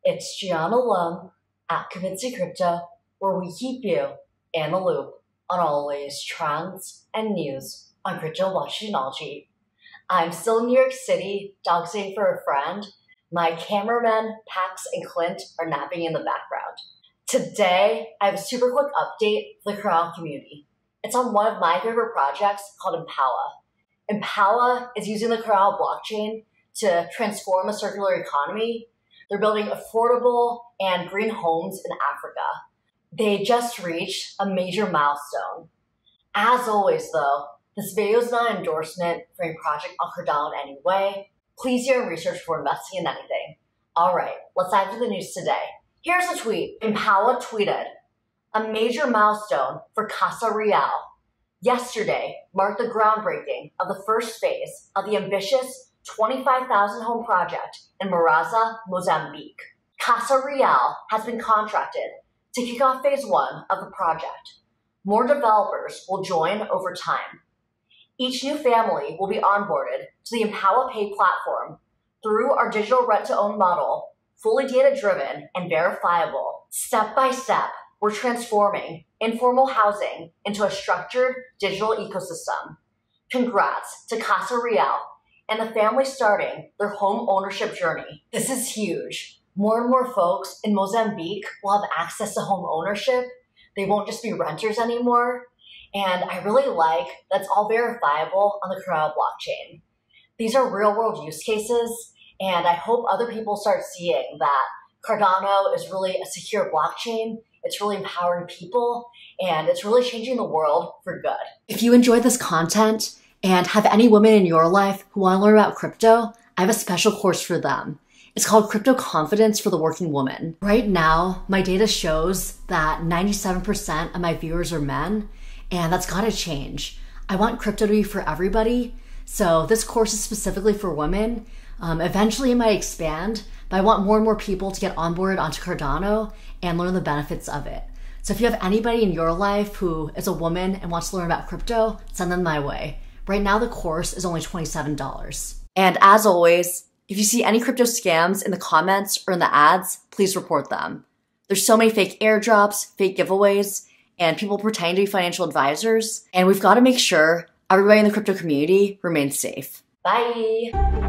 It's Gianna at Convincing Crypto, where we keep you in the loop on all the latest trends and news on crypto blockchain technology. I'm still in New York City, dog sitting for a friend. My cameramen, Pax and Clint, are napping in the background. Today, I have a super quick update for the Cardano community. It's on one of my favorite projects called EMPOWA. EMPOWA is using the Cardano blockchain to transform the circular economy. They're building affordable and green homes in Africa. They just reached a major milestone. As always though, this video is not an endorsement for any project on Cardano in any way. Please do your research before investing in anything. Alright, let's dive into the news today. Here's a tweet. EMPOWA tweeted, "A major milestone for Casa Real. Yesterday marked the groundbreaking of the first phase of the ambitious 25,000 home project in Maraza, Mozambique. Casa Real has been contracted to kick off phase 1 of the project. More developers will join over time. Each new family will be onboarded to the EMPOWA Pay platform through our digital rent-to-own model, fully data-driven and verifiable. Step by step, we're transforming informal housing into a structured digital ecosystem. Congrats to Casa Real and the family starting their home ownership journey. This is huge. More and more folks in Mozambique will have access to home ownership. They won't just be renters anymore. And I really like that's all verifiable on the Cardano blockchain. These are real world use cases, and I hope other people start seeing that Cardano is really a secure blockchain. It's really empowering people, and it's really changing the world for good. If you enjoyed this content and have any women in your life who want to learn about crypto, I have a special course for them. It's called Crypto Confidence for the Working Woman. Right now, my data shows that 97% of my viewers are men, and that's gotta change. I want crypto to be for everybody, so this course is specifically for women. Eventually it might expand, but I want more and more people to get onboarded onto Cardano and learn the benefits of it. So if you have anybody in your life who is a woman and wants to learn about crypto, send them my way. Right now the course is only $27. And as always, if you see any crypto scams in the comments or in the ads, please report them. There's so many fake airdrops, fake giveaways, and people pretending to be financial advisors, and we've got to make sure everybody in the crypto community remains safe. Bye!